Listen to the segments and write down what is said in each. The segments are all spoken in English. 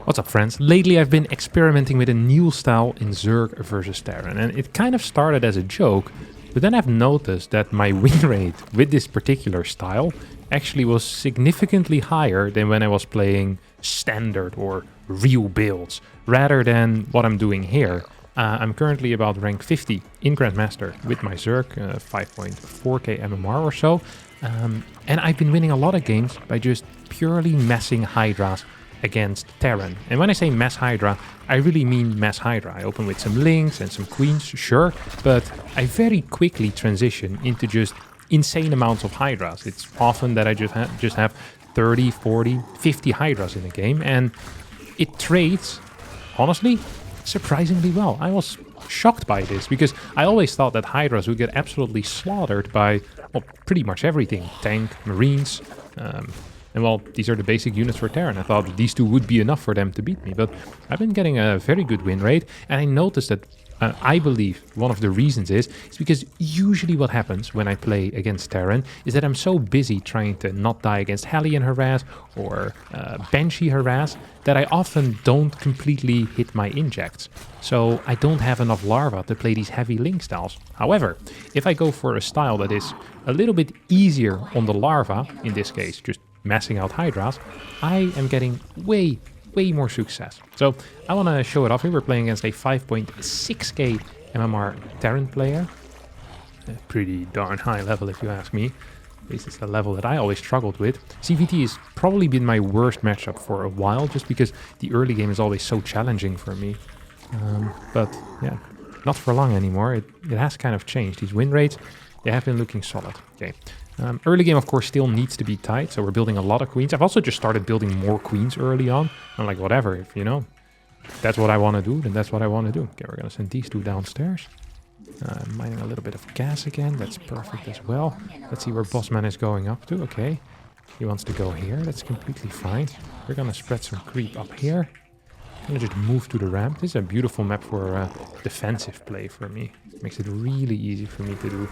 What's up, friends? Lately I've been experimenting with a new style in Zerg versus Terran, and it kind of started as a joke, but then I've noticed that my win rate with this particular style actually was significantly higher than when I was playing standard or real builds, rather than what I'm doing here. I'm currently about rank 50 in Grandmaster with my Zerg, 5.4k MMR or so, and I've been winning a lot of games by just purely messing Hydras against Terran. And when I say mass Hydra, I really mean mass Hydra. I open with some links and some queens, sure, but I very quickly transition into just insane amounts of Hydras. It's often that I just have 30, 40, 50 Hydras in a game, and it trades, honestly, surprisingly well. I was shocked by this, because I always thought that Hydras would get absolutely slaughtered by, well, pretty much everything. Tank, Marines, and well, these are the basic units for Terran. I thought these two would be enough for them to beat me, but I've been getting a very good win rate, and I noticed that I believe one of the reasons is because usually what happens when I play against Terran is that I'm so busy trying to not die against Hellion harass or Banshee harass that I often don't completely hit my injects. So I don't have enough larva to play these heavy link styles. However, if I go for a style that is a little bit easier on the larva, in this case just messing out Hydras, I am getting way more success. So I want to show it off here. We're playing against a 5.6k MMR Terran player. A pretty darn high level if you ask me. This is the level that I always struggled with. CVT has probably been my worst matchup for a while, just because the early game is always so challenging for me. But yeah, not for long anymore. It has kind of changed. These win rates, they have been looking solid. Okay. Early game, of course, still needs to be tight, so we're building a lot of queens. I've also just started building more queens early on. I'm like, whatever, if you know, that's what I want to do, then that's what I want to do. Okay, we're going to send these two downstairs. Mining a little bit of gas again, that's perfect as well. Let's see where Bossman is going up to. Okay, he wants to go here, that's completely fine. We're going to spread some creep up here. I'm going to just move to the ramp. This is a beautiful map for defensive play for me. It makes it really easy for me to do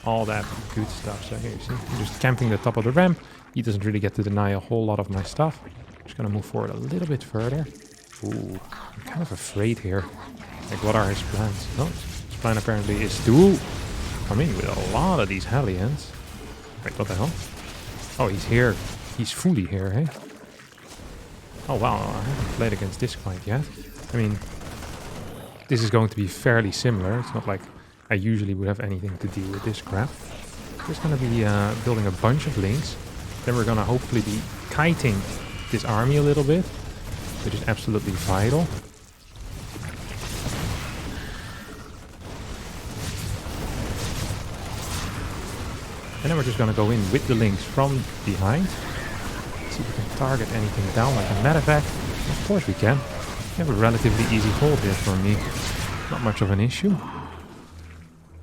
all that good stuff. So here you see, I'm just camping the top of the ramp. He doesn't really get to deny a whole lot of my stuff. Just gonna move forward a little bit further. Ooh, I'm kind of afraid here. Like, what are his plans? Oh, his plan apparently is to come in with a lot of these Hellions. Wait, what the hell? Oh, he's here. He's fully here, hey? Oh wow, I haven't played against this quite yet. I mean, this is going to be fairly similar. It's not like I usually would have anything to do with this crap. We're just going to be building a bunch of links. Then we're going to hopefully be kiting this army a little bit, which is absolutely vital. And then we're just going to go in with the links from behind. See if we can target anything down like a medevac. Of course we can. We have a relatively easy hold here for me. Not much of an issue.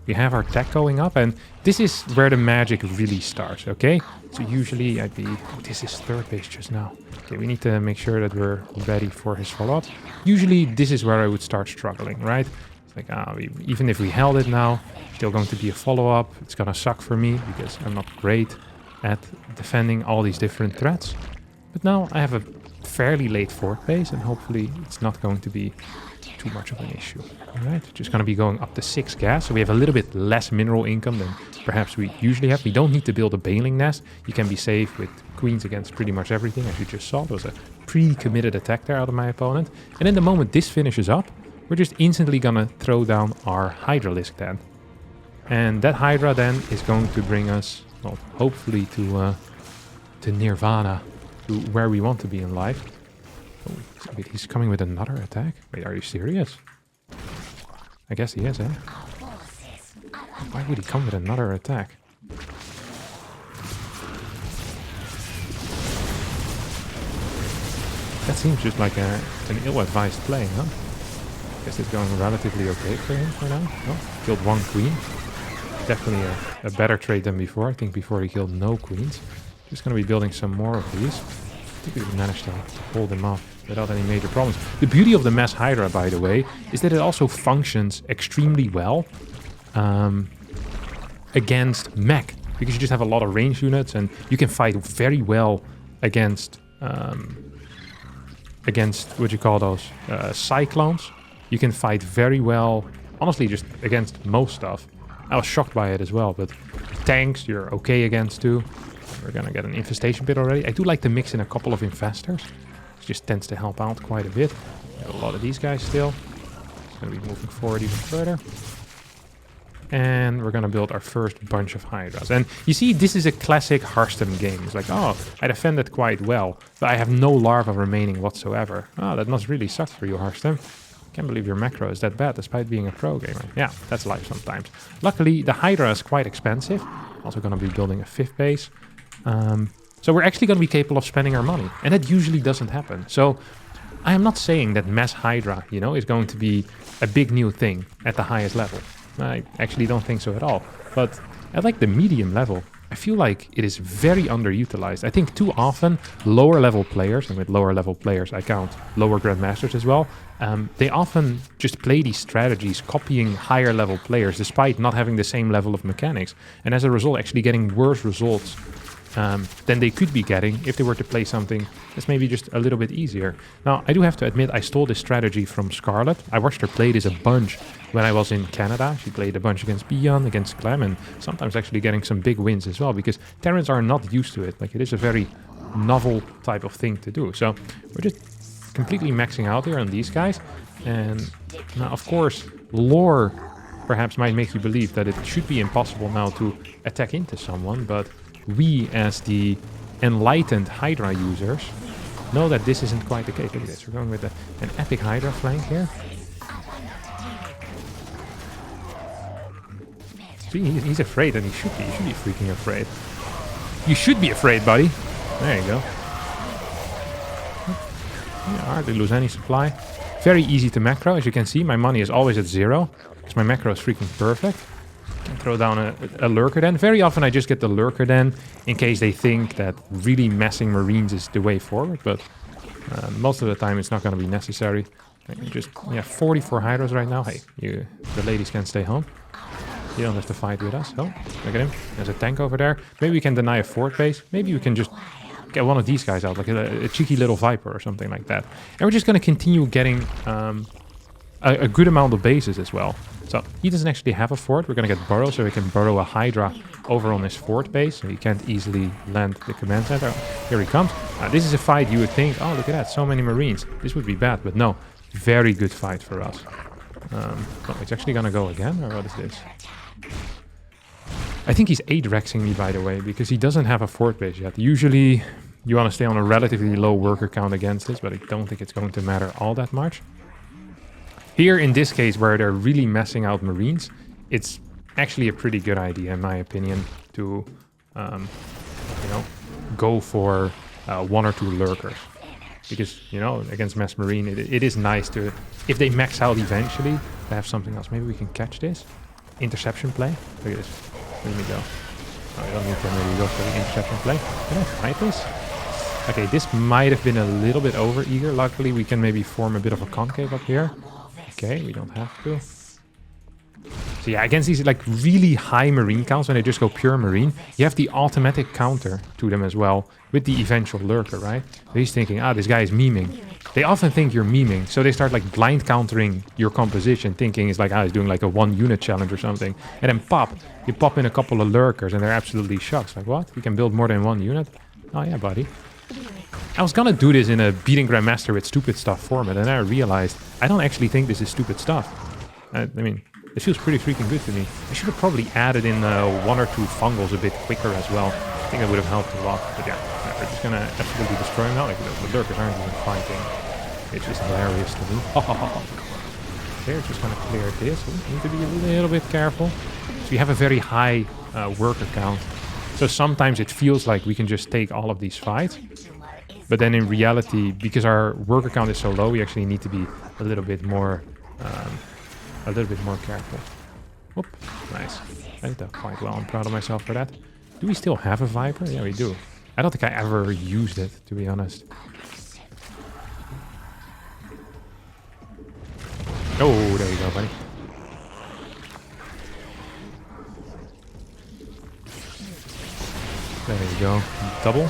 We have our tech going up, and this is where the magic really starts, okay? So usually I'd be... Oh, this is third base just now. Okay, we need to make sure that we're ready for his follow-up. Usually this is where I would start struggling, right? It's like, even if we held it now, still going to be a follow-up. It's gonna suck for me, because I'm not great at defending all these different threats. But now I have a fairly late fourth base, and hopefully it's not going to be too much of an issue. Alright, just gonna be going up to 6 gas, so we have a little bit less mineral income than perhaps we usually have. We don't need to build a baling nest. You can be safe with queens against pretty much everything, as you just saw. There was a pre-committed attack there out of my opponent. And in the moment this finishes up, we're just instantly gonna throw down our hydralisk then. And that Hydra then is going to bring us, well, hopefully to Nirvana, to where we want to be in life. Oh, wait, he's coming with another attack? Wait, are you serious? I guess he is, eh? Why would he come with another attack? That seems just like an ill-advised play, huh? Guess it's going relatively okay for him for now. Oh, killed one queen. Definitely a better trade than before. I think before he killed no queens. Just going to be building some more of these. I think we managed to hold him off without any major problems. The beauty of the mass Hydra, by the way, is that it also functions extremely well against mech, because you just have a lot of range units and you can fight very well against against, what you call those, cyclones. You can fight very well, honestly, just against most stuff. I was shocked by it as well, but tanks you're okay against too. We're gonna get an infestation pit already. I do like to mix in a couple of infestors. It just tends to help out quite a bit. Got a lot of these guys still. Gonna be moving forward even further. And we're gonna build our first bunch of hydras. And you see, this is a classic Harstem game. It's like, oh, I defended quite well, but I have no larva remaining whatsoever. Oh, that must really suck for you, Harstem. Can't believe your macro is that bad despite being a pro gamer. Yeah, that's life sometimes. Luckily, the Hydra is quite expensive. Also gonna be building a 5th base. So we're actually gonna be capable of spending our money. And that usually doesn't happen. So I am not saying that mass Hydra, you know, is going to be a big new thing at the highest level. I actually don't think so at all. But at like the medium level, I feel like it is very underutilized. I think too often lower level players, and with lower level players I count lower grandmasters as well, they often just play these strategies copying higher level players despite not having the same level of mechanics. And as a result actually getting worse results than they could be getting if they were to play something that's maybe just a little bit easier. Now, I do have to admit, I stole this strategy from Scarlet. I watched her play this a bunch when I was in Canada. She played a bunch against Beyond, against Clem, and sometimes actually getting some big wins as well, because Terrans are not used to it. Like, it is a very novel type of thing to do. So we're just completely maxing out here on these guys. And now, of course, lore perhaps might make you believe that it should be impossible now to attack into someone, but we, as the enlightened Hydra users, know that this isn't quite the case. Look at this. We're going with an epic Hydra flank here. See, he's afraid, and he should be. He should be freaking afraid. You should be afraid, buddy. There you go. Yeah, hardly lose any supply. Very easy to macro. As you can see, my money is always at 0, because my macro is freaking perfect. Can throw down a lurker then. Very often I just get the lurker then in case they think that really messing marines is the way forward, but most of the time it's not going to be necessary. Just, yeah, 44 hydras right now. Hey, the ladies can stay home. You don't have to fight with us. Oh, look at him. There's a tank over there. Maybe we can deny a fort base. Maybe we can just get one of these guys out, like a cheeky little viper or something like that. And we're just going to continue getting a good amount of bases as well. So he doesn't actually have a fort. We're going to get burrow, so we can burrow a Hydra over on his fort base. So he can't easily land the command center. Here he comes. This is a fight you would think, oh, look at that, so many marines. This would be bad, but no. Very good fight for us. Oh, it's actually going to go again, or what is this? I think he's 8-rexing me, by the way, because he doesn't have a fort base yet. Usually you want to stay on a relatively low worker count against this, but I don't think it's going to matter all that much. Here, in this case, where they're really messing out marines, it's actually a pretty good idea, in my opinion, to, you know, go for 1 or 2 lurkers. Because, you know, against mass marine, it is nice to, if they max out eventually, to have something else. Maybe we can catch this. Interception play. Look at this. Let me go. Oh, you don't need to really go for the interception play. Can I fight this? Okay, this might have been a little bit over-eager. Luckily, we can maybe form a bit of a concave up here. Okay, we don't have to. So yeah, against these like really high marine counts, when they just go pure marine, you have the automatic counter to them as well with the eventual lurker, right? So he's thinking, this guy is memeing. They often think you're memeing, so they start like blind countering your composition, thinking it's like, he's doing like a 1-unit challenge or something. And then you pop in a couple of lurkers and they're absolutely shocked. Like, what? You can build more than 1 unit? Oh yeah, buddy. I was gonna do this in a beating Grandmaster with stupid stuff format, and I realized I don't actually think this is stupid stuff. I mean, it feels pretty freaking good to me. I should have probably added in 1 or 2 fungals a bit quicker as well. I think that would have helped a lot. But yeah, we're just gonna absolutely destroy him now. Like, the lurkers aren't even fighting. It's just hilarious to me. They're just gonna clear this. We need to be a little bit careful. So we have a very high worker count. So sometimes it feels like we can just take all of these fights. But then in reality, because our worker count is so low, we actually need to be a little bit more careful. Whoop, nice. I did that quite well. I'm proud of myself for that. Do we still have a Viper? Yeah, we do. I don't think I ever used it, to be honest. Oh, there you go, buddy. There you go. Double.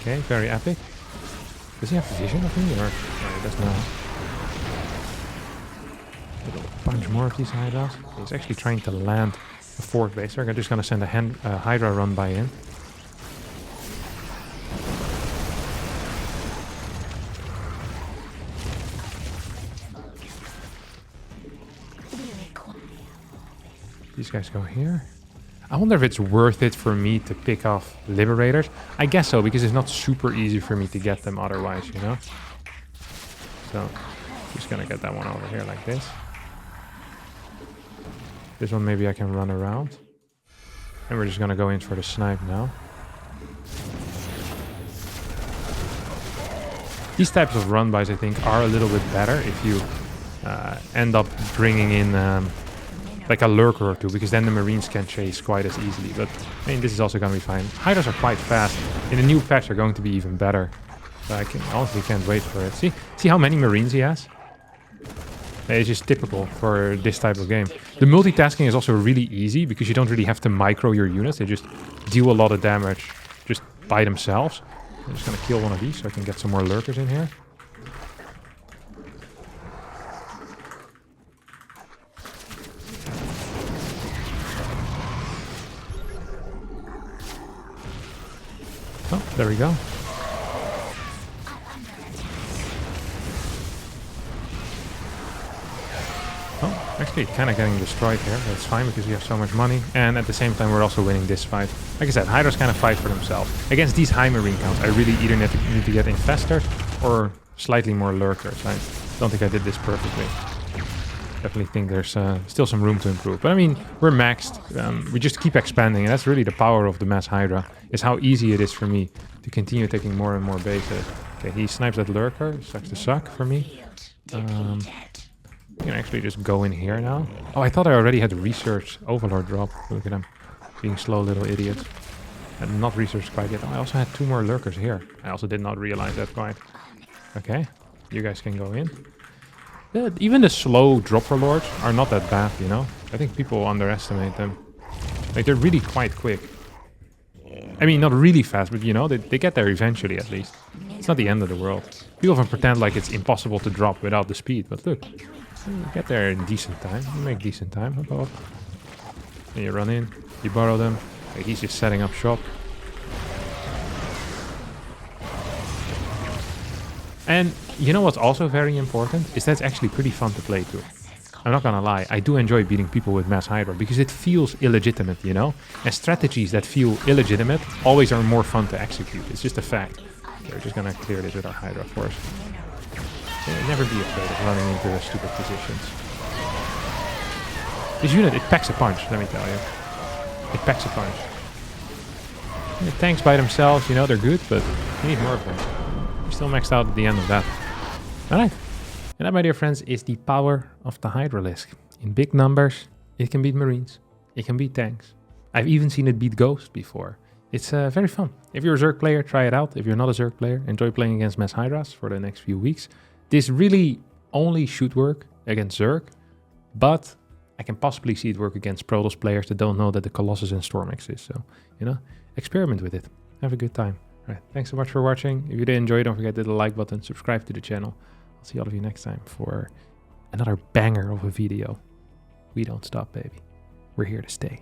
Okay, very epic. Does he have vision of me, or no, he does not? Little bunch more of these hydras. He's actually trying to land a fourth base. I'm just gonna send a hydra run by in. These guys go here. I wonder if it's worth it for me to pick off Liberators. I guess so, because it's not super easy for me to get them otherwise, you know? So, just gonna get that one over here like this. This one maybe I can run around. And we're just gonna go in for the snipe now. These types of run-bys, I think, are a little bit better if you end up bringing in like a lurker or two, because then the Marines can chase quite as easily. But I mean, this is also gonna be fine. Hydras are quite fast. In the new patch, they're going to be even better. So I honestly can't wait for it. See how many Marines he has? It's just typical for this type of game. The multitasking is also really easy because you don't really have to micro your units. They just deal a lot of damage just by themselves. I'm just gonna kill one of these so I can get some more lurkers in here. Oh, there we go. Oh, actually kind of getting destroyed here. That's fine because we have so much money. And at the same time, we're also winning this fight. Like I said, Hydras kind of fight for themselves. Against these high Marine counts, I really either need to get infestors or slightly more lurkers. I don't think I did this perfectly. Definitely think there's still some room to improve. But I mean, we're maxed. We just keep expanding. And that's really the power of the mass Hydra. Is how easy it is for me to continue taking more and more bases. Okay, he snipes that lurker. Sucks to suck for me. I can actually just go in here now. Oh, I thought I already had the research overlord drop. Look at him. Being slow little idiot. I had not researched quite yet. I also had 2 more lurkers here. I also did not realize that quite. Okay, you guys can go in. Even the slow dropper lords are not that bad, you know? I think people underestimate them. Like, they're really quite quick. I mean, not really fast, but you know, they get there eventually at least. It's not the end of the world. People often pretend like it's impossible to drop without the speed, but look. You get there in decent time. You make decent time. Above. And you run in, you borrow them. Like, he's just setting up shop. And you know what's also very important? Is that it's actually pretty fun to play too. I'm not gonna lie, I do enjoy beating people with mass Hydra because it feels illegitimate, you know? And strategies that feel illegitimate always are more fun to execute. It's just a fact. Okay, we're just gonna clear this with our Hydra, of course. Yeah, never be afraid of running into the stupid positions. This unit, it packs a punch, let me tell you. It packs a punch. And the tanks by themselves, you know, they're good, but you need more of them. We're still maxed out at the end of that. Alright. And that, my dear friends, is the power of the hydralisk. In big numbers, it can beat Marines. It can beat tanks. I've even seen it beat Ghosts before. It's very fun. If you're a Zerg player, try it out. If you're not a Zerg player, enjoy playing against mass Hydras for the next few weeks. This really only should work against Zerg, but I can possibly see it work against Protoss players that don't know that the Colossus and Storm exist. So, you know, experiment with it. Have a good time. All right, thanks so much for watching. If you did enjoy, don't forget to hit the like button, subscribe to the channel. I'll see all of you next time for another banger of a video. We don't stop, baby. We're here to stay.